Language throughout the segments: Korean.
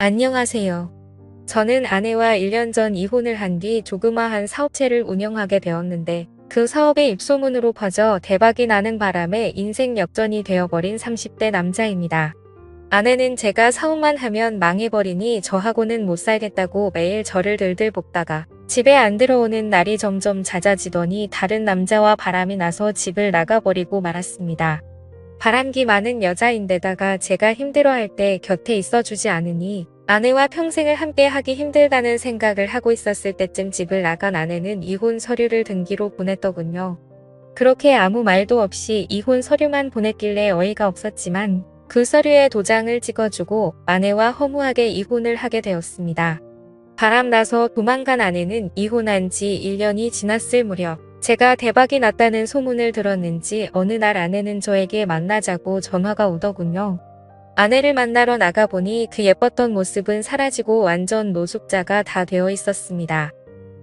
안녕하세요. 저는 아내와 1년 전 이혼을 한 뒤 조그마한 사업체를 운영하게 되었는데 그 사업의 입소문으로 퍼져 대박이 나는 바람에 인생 역전이 되어버린 30대 남자입니다. 아내는 제가 사업만 하면 망해버리니 저하고는 못 살겠다고 매일 저를 들들 볶다가 집에 안 들어오는 날이 점점 잦아지더니 다른 남자와 바람이 나서 집을 나가버리고 말았습니다. 바람기 많은 여자인데다가 제가 힘들어할 때 곁에 있어주지 않으니 아내와 평생을 함께 하기 힘들다는 생각을 하고 있었을 때쯤 집을 나간 아내는 이혼 서류를 등기로 보냈더군요. 그렇게 아무 말도 없이 이혼 서류만 보냈길래 어이가 없었지만 그 서류에 도장을 찍어주고 아내와 허무하게 이혼을 하게 되었습니다. 바람나서 도망간 아내는 이혼한 지 1년이 지났을 무렵 제가 대박이 났다는 소문을 들었는지 어느 날 아내는 저에게 만나자고 전화가 오더군요. 아내를 만나러 나가보니 그 예뻤던 모습은 사라지고 완전 노숙자가 다 되어 있었습니다.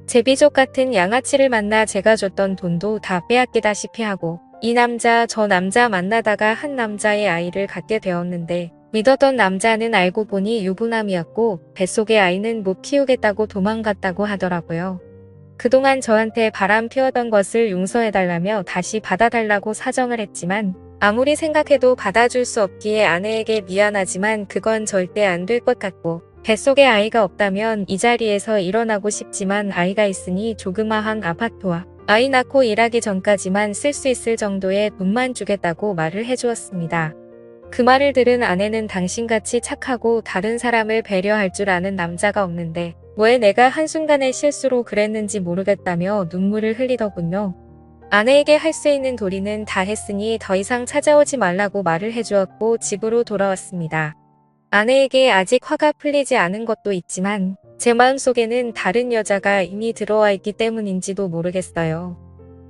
제비족 같은 양아치를 만나 제가 줬던 돈도 다 빼앗기다시피 하고 이 남자 저 남자 만나다가 한 남자의 아이를 갖게 되었는데 믿었던 남자는 알고 보니 유부남이었고 뱃속의 아이는 못 키우겠다고 도망갔다고 하더라고요. 그동안 저한테 바람 피웠던 것을 용서해달라며 다시 받아달라고 사정을 했지만 아무리 생각해도 받아줄 수 없기에 아내에게 미안하지만 그건 절대 안 될 것 같고 뱃속에 아이가 없다면 이 자리에서 일어나고 싶지만 아이가 있으니 조그마한 아파트와 아이 낳고 일하기 전까지만 쓸 수 있을 정도의 돈만 주겠다고 말을 해주었습니다. 그 말을 들은 아내는 당신같이 착하고 다른 사람을 배려할 줄 아는 남자가 없는데 왜 내가 한순간의 실수로 그랬는지 모르겠다며 눈물을 흘리더군요. 아내에게 할 수 있는 도리는 다 했으니 더 이상 찾아오지 말라고 말을 해주었고 집으로 돌아왔습니다. 아내에게 아직 화가 풀리지 않은 것도 있지만 제 마음속에는 다른 여자가 이미 들어와 있기 때문인지도 모르겠어요.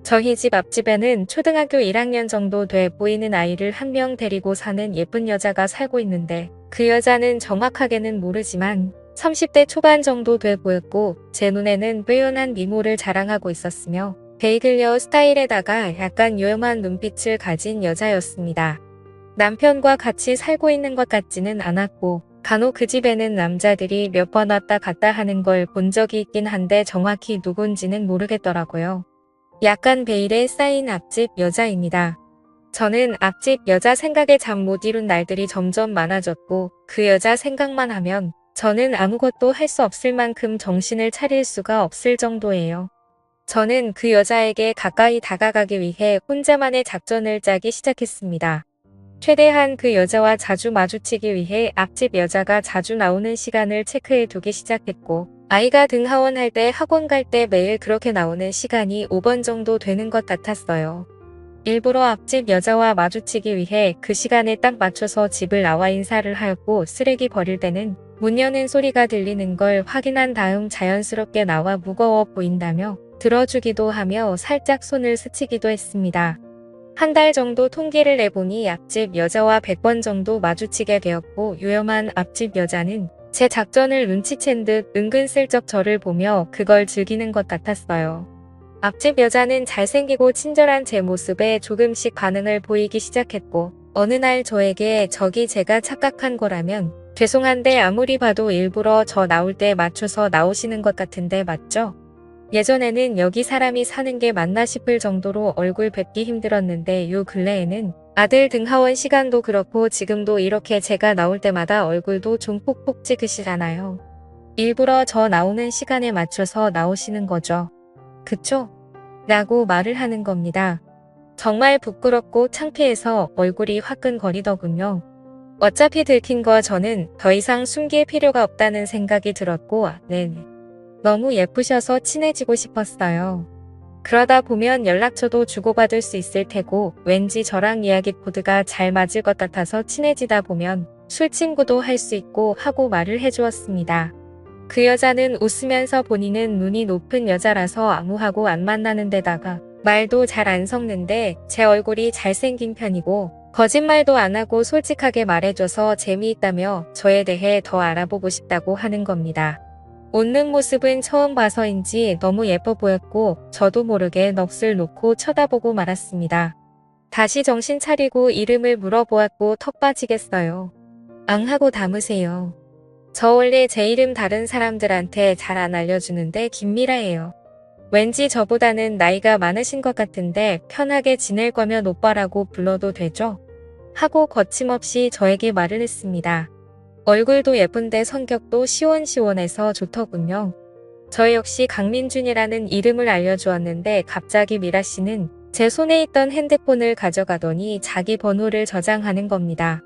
저희 집 앞집에는 초등학교 1학년 정도 돼 보이는 아이를 한 명 데리고 사는 예쁜 여자가 살고 있는데 그 여자는 정확하게는 모르지만 30대 초반 정도 돼 보였고 제 눈에는 빼어난 미모를 자랑하고 있었으며 베이글여 스타일에다가 약간 요염한 눈빛을 가진 여자였습니다. 남편과 같이 살고 있는 것 같지는 않았고 간혹 그 집에는 남자들이 몇 번 왔다 갔다 하는 걸 본 적이 있긴 한데 정확히 누군지는 모르겠더라고요. 약간 베일에 쌓인 앞집 여자입니다. 저는 앞집 여자 생각에 잠 못 이룬 날들이 점점 많아졌고 그 여자 생각만 하면 저는 아무것도 할 수 없을 만큼 정신을 차릴 수가 없을 정도예요. 저는 그 여자에게 가까이 다가가기 위해 혼자만의 작전을 짜기 시작했습니다. 최대한 그 여자와 자주 마주치기 위해 앞집 여자가 자주 나오는 시간을 체크해 두기 시작했고 아이가 등하원할 때 학원 갈 때 매일 그렇게 나오는 시간이 5번 정도 되는 것 같았어요. 일부러 앞집 여자와 마주치기 위해 그 시간에 딱 맞춰서 집을 나와 인사를 하였고 쓰레기 버릴 때는 문 여는 소리가 들리는 걸 확인한 다음 자연스럽게 나와 무거워 보인다며 들어주기도 하며 살짝 손을 스치기도 했습니다. 한 달 정도 통계를 내보니 앞집 여자와 100번 정도 마주치게 되었고 유염한 앞집 여자는 제 작전을 눈치챈 듯 은근슬쩍 저를 보며 그걸 즐기는 것 같았어요. 앞집 여자는 잘생기고 친절한 제 모습에 조금씩 반응을 보이기 시작했고 어느 날 저에게 저기 제가 착각한 거라면 죄송한데 아무리 봐도 일부러 저 나올 때 맞춰서 나오시는 것 같은데 맞죠? 예전에는 여기 사람이 사는 게 맞나 싶을 정도로 얼굴 뵙기 힘들었는데 요 근래에는 아들 등하원 시간도 그렇고 지금도 이렇게 제가 나올 때마다 얼굴도 좀 폭폭 찍으시잖아요. 일부러 저 나오는 시간에 맞춰서 나오시는 거죠. 그쵸? 라고 말을 하는 겁니다. 정말 부끄럽고 창피해서 얼굴이 화끈거리더군요. 어차피 들킨 거 저는 더 이상 숨길 필요가 없다는 생각이 들었고 네. 너무 예쁘셔서 친해지고 싶었어요. 그러다 보면 연락처도 주고받을 수 있을 테고 왠지 저랑 이야기 코드가 잘 맞을 것 같아서 친해지다 보면 술친구도 할 수 있고 하고 말을 해주었습니다. 그 여자는 웃으면서 본인은 눈이 높은 여자라서 아무하고 안 만나는 데다가 말도 잘 안 섞는데 제 얼굴이 잘생긴 편이고 거짓말도 안 하고 솔직하게 말해줘서 재미있다며 저에 대해 더 알아보고 싶다고 하는 겁니다. 웃는 모습은 처음 봐서인지 너무 예뻐 보였고 저도 모르게 넋을 놓고 쳐다보고 말았습니다. 다시 정신 차리고 이름을 물어보았고 턱 빠지겠어요. 앙 하고 담으세요. 저 원래 제 이름 다른 사람들한테 잘 안 알려주는데 김미라예요. 왠지 저보다는 나이가 많으신 것 같은데 편하게 지낼 거면 오빠라고 불러도 되죠? 하고 거침없이 저에게 말을 했습니다. 얼굴도 예쁜데 성격도 시원시원해서 좋더군요. 저 역시 강민준이라는 이름을 알려주었는데 갑자기 미라 씨는 제 손에 있던 핸드폰을 가져가더니 자기 번호를 저장하는 겁니다.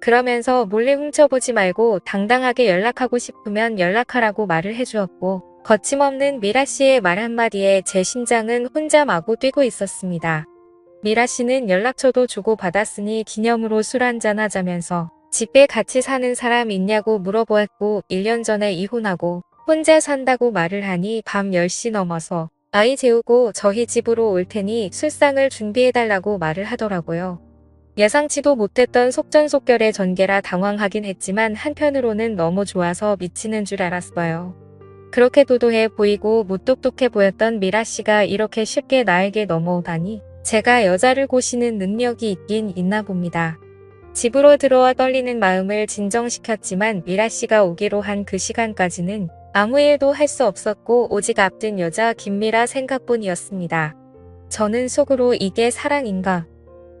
그러면서 몰래 훔쳐보지 말고 당당하게 연락하고 싶으면 연락하라고 말을 해주었고 거침없는 미라 씨의 말 한마디에 제 심장은 혼자 마구 뛰고 있었습니다. 미라 씨는 연락처도 주고받았으니 기념으로 술 한잔 하자면서 집에 같이 사는 사람 있냐고 물어보았고 1년 전에 이혼하고 혼자 산다고 말을 하니 밤 10시 넘어서 아이 재우고 저희 집으로 올 테니 술상을 준비해달라고 말을 하더라고요. 예상치도 못했던 속전속결의 전개라 당황하긴 했지만 한편으로는 너무 좋아서 미치는 줄 알았어요. 그렇게 도도해 보이고 무뚝뚝해 보였던 미라 씨가 이렇게 쉽게 나에게 넘어오다니 제가 여자를 고시는 능력이 있긴 있나 봅니다. 집으로 들어와 떨리는 마음을 진정시켰지만 미라 씨가 오기로 한 그 시간까지는 아무 일도 할 수 없었고 오직 앞둔 여자 김미라 생각뿐이었습니다. 저는 속으로 이게 사랑인가?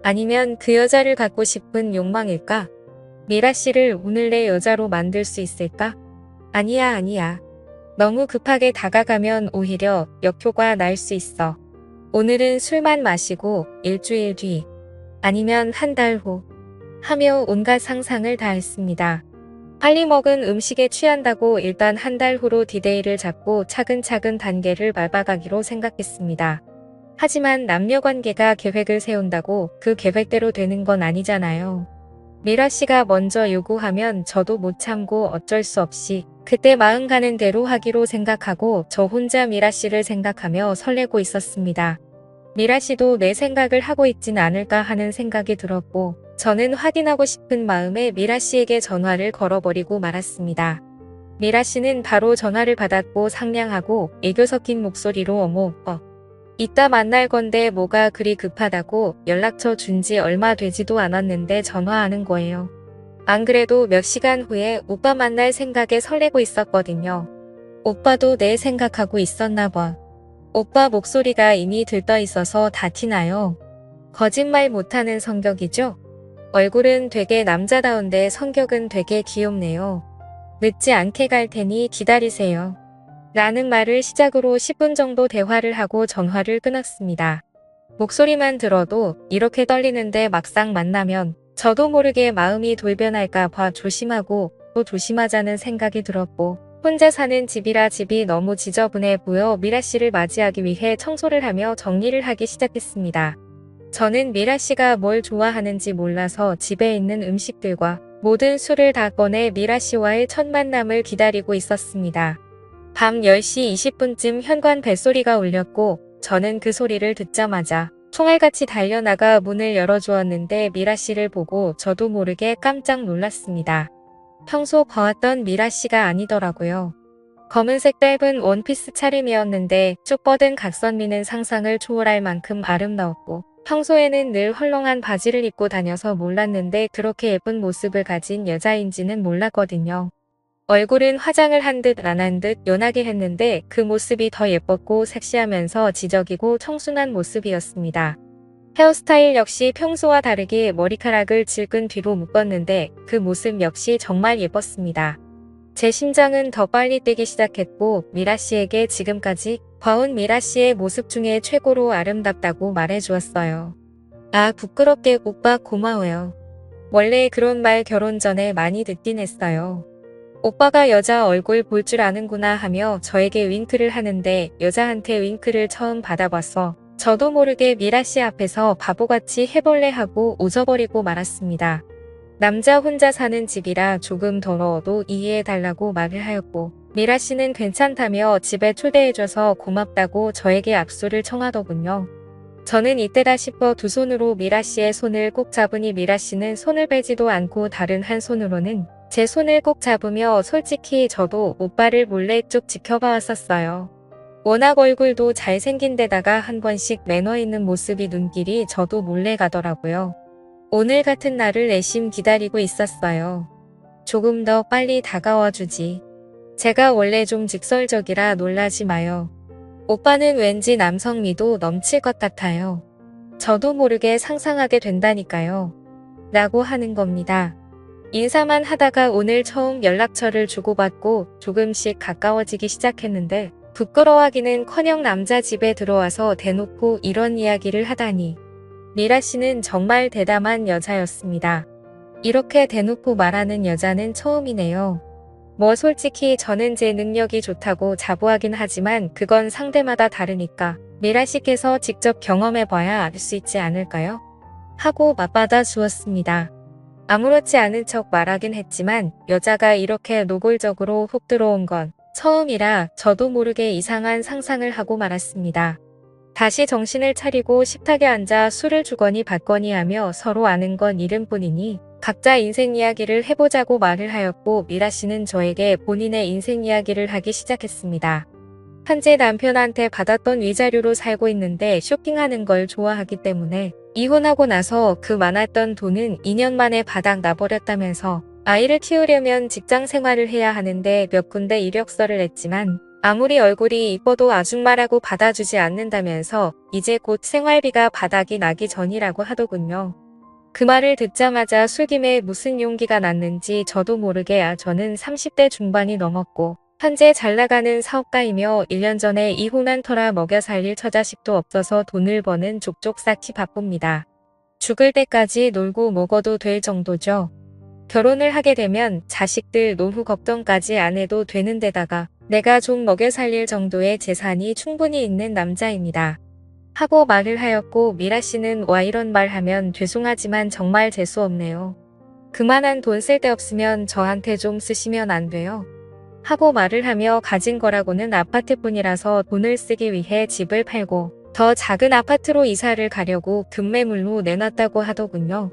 아니면 그 여자를 갖고 싶은 욕망일까? 미라 씨를 오늘 내 여자로 만들 수 있을까? 아니야, 아니야. 너무 급하게 다가가면 오히려 역효과 날 수 있어. 오늘은 술만 마시고 일주일 뒤, 아니면 한 달 후, 하며 온갖 상상을 다 했습니다. 빨리 먹은 음식에 취한다고 일단 한 달 후로 디데이를 잡고 차근차근 단계를 밟아가기로 생각했습니다. 하지만 남녀관계가 계획을 세운다고 그 계획대로 되는 건 아니잖아요. 미라 씨가 먼저 요구하면 저도 못 참고 어쩔 수 없이 그때 마음 가는 대로 하기로 생각하고 저 혼자 미라 씨를 생각하며 설레고 있었습니다. 미라 씨도 내 생각을 하고 있진 않을까 하는 생각이 들었고 저는 확인하고 싶은 마음에 미라 씨에게 전화를 걸어버리고 말았습니다. 미라 씨는 바로 전화를 받았고 상냥하고 애교 섞인 목소리로 어머 이따 만날 건데 뭐가 그리 급하다고 연락처 준 지 얼마 되지도 않았는데 전화하는 거예요. 안 그래도 몇 시간 후에 오빠 만날 생각에 설레고 있었거든요. 오빠도 내 생각하고 있었나 봐. 오빠 목소리가 이미 들떠 있어서 다 티나요. 거짓말 못하는 성격이죠? 얼굴은 되게 남자다운데 성격은 되게 귀엽네요. 늦지 않게 갈 테니 기다리세요. 라는 말을 시작으로 10분 정도 대화를 하고 전화를 끊었습니다. 목소리만 들어도 이렇게 떨리는데 막상 만나면 저도 모르게 마음이 돌변할까 봐 조심하고 또 조심하자는 생각이 들었고 혼자 사는 집이라 집이 너무 지저분해 보여 미라 씨를 맞이하기 위해 청소를 하며 정리를 하기 시작했습니다. 저는 미라 씨가 뭘 좋아하는지 몰라서 집에 있는 음식들과 모든 술을 다 꺼내 미라 씨와의 첫 만남을 기다리고 있었습니다. 밤 10시 20분쯤 현관 벨소리가 울렸고 저는 그 소리를 듣자마자 총알같이 달려나가 문을 열어주었는데 미라 씨를 보고 저도 모르게 깜짝 놀랐습니다. 평소 봐왔던 미라 씨가 아니더라고요. 검은색 짧은 원피스 차림이었는데 쭉 뻗은 각선미는 상상을 초월할 만큼 아름다웠고 평소에는 늘 헐렁한 바지를 입고 다녀서 몰랐는데 그렇게 예쁜 모습을 가진 여자인지는 몰랐거든요. 얼굴은 화장을 한 듯 안 한 듯 연하게 했는데 그 모습이 더 예뻤고 섹시하면서 지적이고 청순한 모습이었습니다. 헤어스타일 역시 평소와 다르게 머리카락을 질끈 뒤로 묶었는데 그 모습 역시 정말 예뻤습니다. 제 심장은 더 빨리 뛰기 시작했고 미라 씨에게 지금까지 봐온 미라 씨의 모습 중에 최고로 아름답다고 말해주었어요. 아 부끄럽게 오빠 고마워요. 원래 그런 말 결혼 전에 많이 듣긴 했어요. 오빠가 여자 얼굴 볼 줄 아는구나 하며 저에게 윙크를 하는데 여자한테 윙크를 처음 받아봐서 저도 모르게 미라 씨 앞에서 바보같이 해벌레하고 웃어버리고 말았습니다. 남자 혼자 사는 집이라 조금 더러워도 이해해달라고 말을 하였고 미라 씨는 괜찮다며 집에 초대해줘서 고맙다고 저에게 악수를 청하더군요. 저는 이때다 싶어 두 손으로 미라 씨의 손을 꼭 잡으니 미라 씨는 손을 빼지도 않고 다른 한 손으로는 제 손을 꼭 잡으며 솔직히 저도 오빠를 몰래 쭉 지켜봐 왔었어요. 워낙 얼굴도 잘생긴 데다가 한 번씩 매너 있는 모습이 눈길이 저도 몰래 가더라고요. 오늘 같은 날을 내심 기다리고 있었어요. 조금 더 빨리 다가와 주지. 제가 원래 좀 직설적이라 놀라지 마요. 오빠는 왠지 남성미도 넘칠 것 같아요. 저도 모르게 상상하게 된다니까요. 라고 하는 겁니다. 인사만 하다가 오늘 처음 연락처를 주고받고 조금씩 가까워지기 시작했는데 부끄러워하기는커녕 남자 집에 들어와서 대놓고 이런 이야기를 하다니. 미라 씨는 정말 대담한 여자였습니다. 이렇게 대놓고 말하는 여자는 처음이네요. 뭐 솔직히 저는 제 능력이 좋다고 자부하긴 하지만 그건 상대마다 다르니까 미라 씨께서 직접 경험해봐야 알 수 있지 않을까요? 하고 맞받아 주었습니다. 아무렇지 않은 척 말하긴 했지만 여자가 이렇게 노골적으로 훅 들어온 건 처음이라 저도 모르게 이상한 상상을 하고 말았습니다. 다시 정신을 차리고 식탁에 앉아 술을 주거니 받거니 하며 서로 아는 건 이름뿐이니 각자 인생 이야기를 해보자고 말을 하였고 미라 씨는 저에게 본인의 인생 이야기를 하기 시작했습니다. 현재 남편한테 받았던 위자료로 살고 있는데 쇼핑하는 걸 좋아하기 때문에 이혼하고 나서 그 많았던 돈은 2년 만에 바닥 나버렸다면서 아이를 키우려면 직장 생활을 해야 하는데 몇 군데 이력서를 냈지만 아무리 얼굴이 이뻐도 아줌마라고 받아주지 않는다면서 이제 곧 생활비가 바닥이 나기 전이라고 하더군요. 그 말을 듣자마자 술김에 무슨 용기가 났는지 저도 모르게 저는 30대 중반이 넘었고 현재 잘나가는 사업가이며 1년 전에 이혼한 터라 먹여 살릴 처자식도 없어서 돈을 버는 족족 쌓기 바쁩니다. 죽을 때까지 놀고 먹어도 될 정도죠. 결혼을 하게 되면 자식들 노후 걱정까지 안 해도 되는 데다가 내가 좀 먹여 살릴 정도의 재산이 충분히 있는 남자입니다. 하고 말을 하였고 미라 씨는 와 이런 말 하면 죄송하지만 정말 재수없네요. 그만한 돈 쓸데없으면 저한테 좀 쓰시면 안 돼요? 하고 말을 하며 가진 거라고는 아파트뿐이라서 돈을 쓰기 위해 집을 팔고 더 작은 아파트로 이사를 가려고 급매물로 내놨다고 하더군요.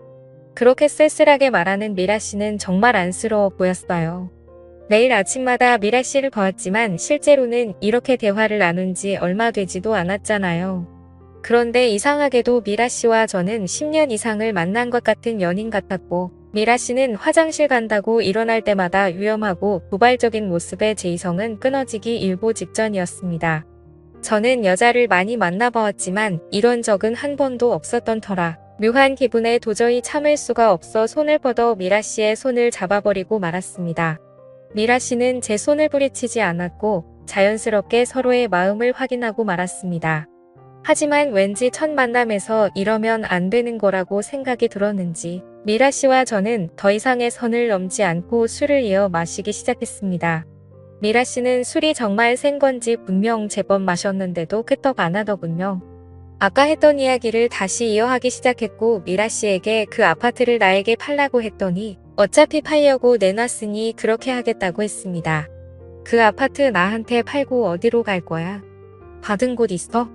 그렇게 쓸쓸하게 말하는 미라 씨는 정말 안쓰러워 보였어요. 매일 아침마다 미라 씨를 보았지만 실제로는 이렇게 대화를 나눈 지 얼마 되지도 않았잖아요. 그런데 이상하게도 미라 씨와 저는 10년 이상을 만난 것 같은 연인 같았고 미라 씨는 화장실 간다고 일어날 때마다 위험하고 도발적인 모습에 제 이성은 끊어지기 일보 직전이었습니다. 저는 여자를 많이 만나보았지만 이런 적은 한 번도 없었던 터라 묘한 기분에 도저히 참을 수가 없어 손을 뻗어 미라 씨의 손을 잡아버리고 말았습니다. 미라 씨는 제 손을 뿌리치지 않았고 자연스럽게 서로의 마음을 확인하고 말았습니다. 하지만 왠지 첫 만남에서 이러면 안 되는 거라고 생각이 들었는지 미라 씨와 저는 더 이상의 선을 넘지 않고 술을 이어 마시기 시작했습니다. 미라 씨는 술이 정말 센 건지 분명 제법 마셨는데도 끄떡 안 하더군요. 아까 했던 이야기를 다시 이어하기 시작했고 미라 씨에게 그 아파트를 나에게 팔라고 했더니 어차피 팔려고 내놨으니 그렇게 하겠다고 했습니다. 그 아파트 나한테 팔고 어디로 갈 거야? 받은 곳 있어?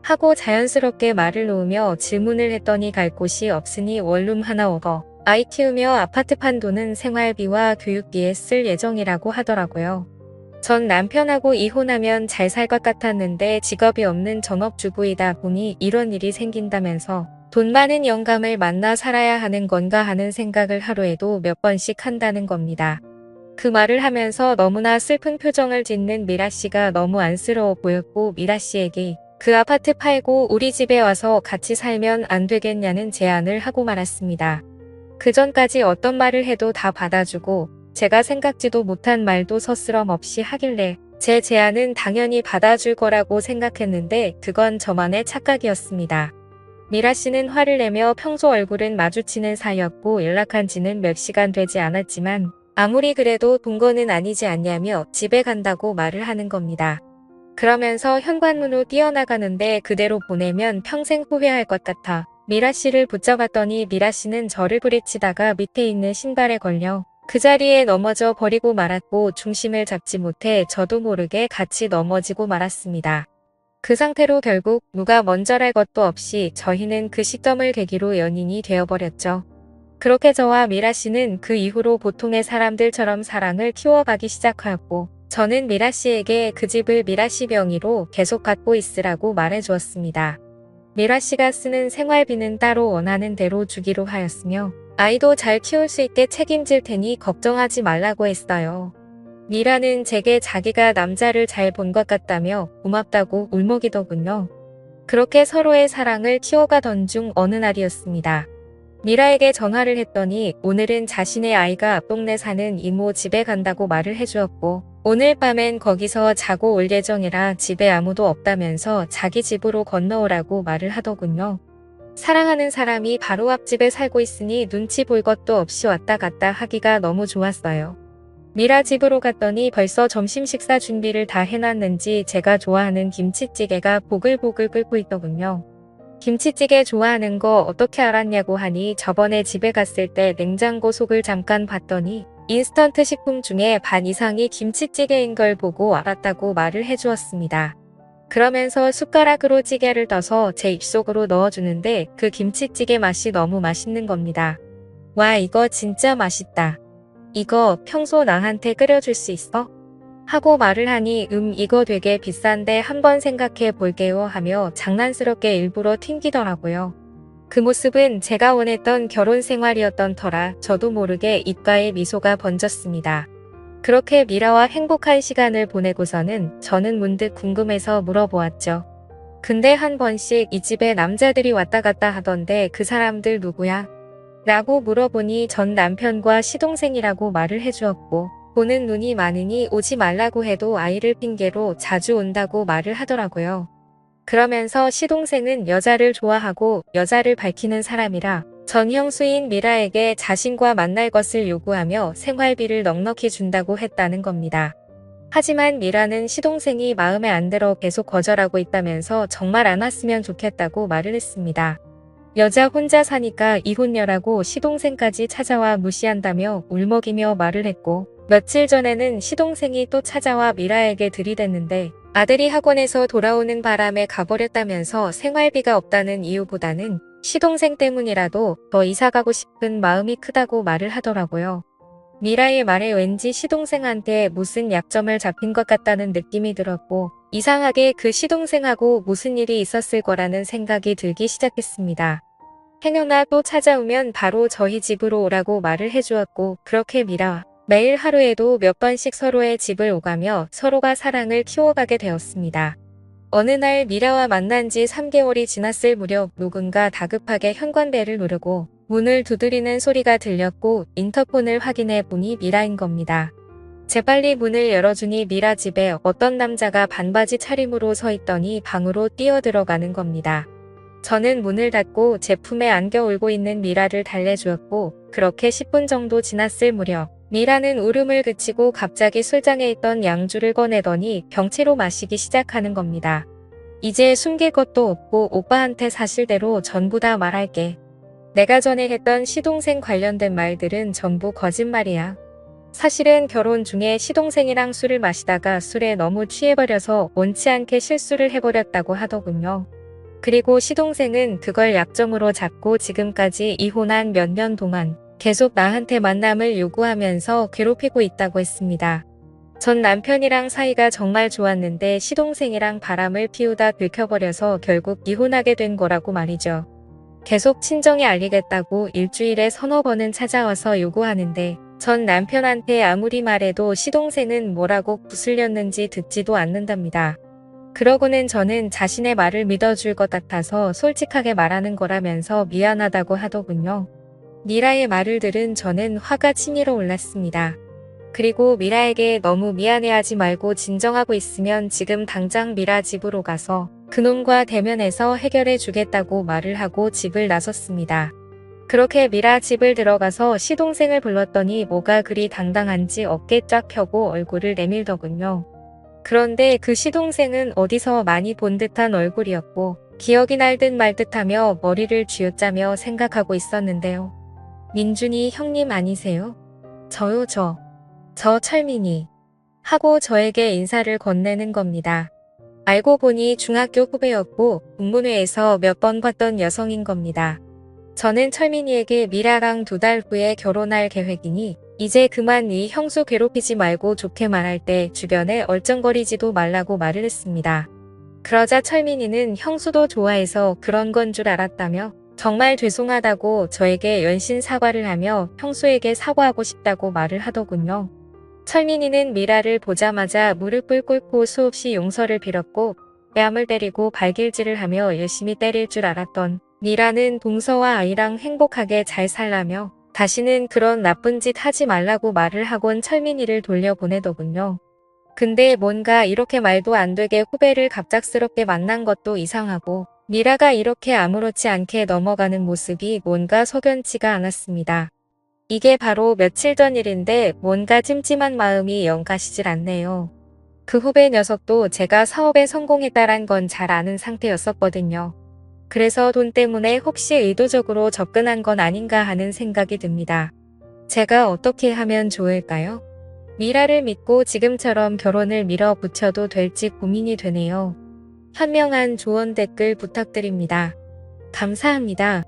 하고 자연스럽게 말을 놓으며 질문을 했더니 갈 곳이 없으니 원룸 하나 얻어 아이 키우며 아파트 판 돈은 생활비와 교육비에 쓸 예정이라고 하더라고요. 전 남편하고 이혼하면 잘 살 것 같았는데 직업이 없는 전업주부이다 보니 이런 일이 생긴다면서 돈 많은 영감을 만나 살아야 하는 건가 하는 생각을 하루에도 몇 번씩 한다는 겁니다. 그 말을 하면서 너무나 슬픈 표정을 짓는 미라 씨가 너무 안쓰러워 보였고 미라 씨에게 그 아파트 팔고 우리 집에 와서 같이 살면 안 되겠냐는 제안을 하고 말았습니다. 그 전까지 어떤 말을 해도 다 받아주고 제가 생각지도 못한 말도 서스럼 없이 하길래 제 제안은 당연히 받아줄 거라고 생각했는데 그건 저만의 착각이었습니다. 미라 씨는 화를 내며 평소 얼굴은 마주치는 사이였고 연락한 지는 몇 시간 되지 않았지만 아무리 그래도 본 거는 아니지 않냐며 집에 간다고 말을 하는 겁니다. 그러면서 현관문으로 뛰어나가는데 그대로 보내면 평생 후회할 것 같아 미라 씨를 붙잡았더니 미라 씨는 저를 부딪히다가 밑에 있는 신발에 걸려 그 자리에 넘어져 버리고 말았고 중심을 잡지 못해 저도 모르게 같이 넘어지고 말았습니다. 그 상태로 결국 누가 먼저랄 것도 없이 저희는 그 시점을 계기로 연인이 되어버렸죠. 그렇게 저와 미라 씨는 그 이후로 보통의 사람들처럼 사랑을 키워가기 시작하였고 저는 미라 씨에게 그 집을 미라 씨 명의로 계속 갖고 있으라고 말해주었습니다. 미라 씨가 쓰는 생활비는 따로 원하는 대로 주기로 하였으며 아이도 잘 키울 수 있게 책임질 테니 걱정하지 말라고 했어요. 미라는 제게 자기가 남자를 잘 본 것 같다며 고맙다고 울먹이더군요. 그렇게 서로의 사랑을 키워가던 중 어느 날이었습니다. 미라에게 전화를 했더니 오늘은 자신의 아이가 앞동네 사는 이모 집에 간다고 말을 해주었고, 오늘 밤엔 거기서 자고 올 예정이라 집에 아무도 없다면서 자기 집으로 건너오라고 말을 하더군요. 사랑하는 사람이 바로 앞집에 살고 있으니 눈치 볼 것도 없이 왔다 갔다 하기가 너무 좋았어요. 미라 집으로 갔더니 벌써 점심 식사 준비를 다 해놨는지 제가 좋아하는 김치찌개가 보글보글 끓고 있더군요. 김치찌개 좋아하는 거 어떻게 알았냐고 하니 저번에 집에 갔을 때 냉장고 속을 잠깐 봤더니 인스턴트 식품 중에 반 이상이 김치찌개인 걸 보고 알았다고 말을 해주었습니다. 그러면서 숟가락으로 찌개를 떠서 제 입속으로 넣어주는데 그 김치찌개 맛이 너무 맛있는 겁니다. 와, 이거 진짜 맛있다. 이거 평소 나한테 끓여줄 수 있어? 하고 말을 하니 이거 되게 비싼데 한번 생각해 볼게요 하며 장난스럽게 일부러 튕기더라고요. 그 모습은 제가 원했던 결혼 생활이었던 터라 저도 모르게 입가에 미소가 번졌습니다. 그렇게 미라와 행복한 시간을 보내고서는 저는 문득 궁금해서 물어보았죠. 근데 한 번씩 이 집에 남자들이 왔다 갔다 하던데 그 사람들 누구야? 라고 물어보니 전 남편과 시동생이라고 말을 해주었고, 보는 눈이 많으니 오지 말라고 해도 아이를 핑계로 자주 온다고 말을 하더라고요. 그러면서 시동생은 여자를 좋아하고 여자를 밝히는 사람이라 전 형수인 미라에게 자신과 만날 것을 요구하며 생활비를 넉넉히 준다고 했다는 겁니다. 하지만 미라는 시동생이 마음에 안 들어 계속 거절하고 있다면서 정말 안 왔으면 좋겠다고 말을 했습니다. 여자 혼자 사니까 이혼녀라고 시동생까지 찾아와 무시한다며 울먹이며 말을 했고, 며칠 전에는 시동생이 또 찾아와 미라에게 들이댔는데 아들이 학원에서 돌아오는 바람에 가버렸다면서 생활비가 없다는 이유보다는 시동생 때문이라도 더 이사가고 싶은 마음이 크다고 말을 하더라고요. 미라의 말에 왠지 시동생한테 무슨 약점을 잡힌 것 같다는 느낌이 들었고, 이상하게 그 시동생하고 무슨 일이 있었을 거라는 생각이 들기 시작했습니다. 행여나 또 찾아오면 바로 저희 집으로 오라고 말을 해주었고, 그렇게 미라와 매일 하루에도 몇 번씩 서로의 집을 오가며 서로가 사랑을 키워가게 되었습니다. 어느 날 미라와 만난 지 3개월이 지났을 무렵 누군가 다급하게 현관벨을 누르고 문을 두드리는 소리가 들렸고 인터폰을 확인해 보니 미라인 겁니다. 재빨리 문을 열어주니 미라 집에 어떤 남자가 반바지 차림으로 서 있더니 방으로 뛰어들어가는 겁니다. 저는 문을 닫고 제 품에 안겨 울고 있는 미라를 달래주었고, 그렇게 10분 정도 지났을 무렵 미라는 울음을 그치고 갑자기 술장에 있던 양주를 꺼내더니 병채로 마시기 시작하는 겁니다. 이제 숨길 것도 없고 오빠한테 사실대로 전부 다 말할게. 내가 전에 했던 시동생 관련된 말들은 전부 거짓말이야. 사실은 결혼 중에 시동생이랑 술을 마시다가 술에 너무 취해버려서 원치 않게 실수를 해버렸다고 하더군요. 그리고 시동생은 그걸 약점으로 잡고 지금까지 이혼한 몇 년 동안 계속 나한테 만남을 요구하면서 괴롭히고 있다고 했습니다. 전 남편이랑 사이가 정말 좋았는데 시동생이랑 바람을 피우다 들켜버려서 결국 이혼하게 된 거라고 말이죠. 계속 친정에 알리겠다고 일주일에 서너 번은 찾아와서 요구하는데 전 남편한테 아무리 말해도 시동생은 뭐라고 구슬렸는지 듣지도 않는답니다. 그러고는 저는 자신의 말을 믿어줄 것 같아서 솔직하게 말하는 거라면서 미안하다고 하더군요. 미라의 말을 들은 저는 화가 치밀어 올랐습니다. 그리고 미라에게 너무 미안해하지 말고 진정하고 있으면 지금 당장 미라 집으로 가서 그놈과 대면해서 해결해 주겠다고 말을 하고 집을 나섰습니다. 그렇게 미라 집을 들어가서 시동생을 불렀더니 뭐가 그리 당당한지 어깨 쫙 펴고 얼굴을 내밀더군요. 그런데 그 시동생은 어디서 많이 본 듯한 얼굴이었고 기억이 날 듯 말 듯하며 머리를 쥐어짜며 생각하고 있었는데요. 민준이 형님 아니세요? 저요 저 철민이 하고 저에게 인사를 건네는 겁니다. 알고 보니 중학교 후배였고 국문회에서 몇 번 봤던 여성인 겁니다. 저는 철민이에게 미라랑 2달 후에 결혼할 계획이니 이제 그만 네 형수 괴롭히지 말고 좋게 말할 때 주변에 얼쩡거리지도 말라고 말을 했습니다. 그러자 철민이는 형수도 좋아해서 그런 건 줄 알았다며 정말 죄송하다고 저에게 연신 사과를 하며 형수에게 사과하고 싶다고 말을 하더군요. 철민이는 미라를 보자마자 무릎을 꿇고 수없이 용서를 빌었고 뺨을 때리고 발길질을 하며 열심히 때릴 줄 알았던 미라는 동서와 아이랑 행복하게 잘 살라며 다시는 그런 나쁜 짓 하지 말라고 말을 하곤 철민이를 돌려보내더군요. 근데 뭔가 이렇게 말도 안 되게 후배를 갑작스럽게 만난 것도 이상하고 미라가 이렇게 아무렇지 않게 넘어가는 모습이 뭔가 석연치가 않았습니다. 이게 바로 며칠 전 일인데 뭔가 찜찜한 마음이 영 가시질 않네요. 그 후배 녀석도 제가 사업에 성공했다란 건 잘 아는 상태였었거든요. 그래서 돈 때문에 혹시 의도적으로 접근한 건 아닌가 하는 생각이 듭니다. 제가 어떻게 하면 좋을까요? 미라를 믿고 지금처럼 결혼을 밀어붙여도 될지 고민이 되네요. 현명한 조언 댓글 부탁드립니다. 감사합니다.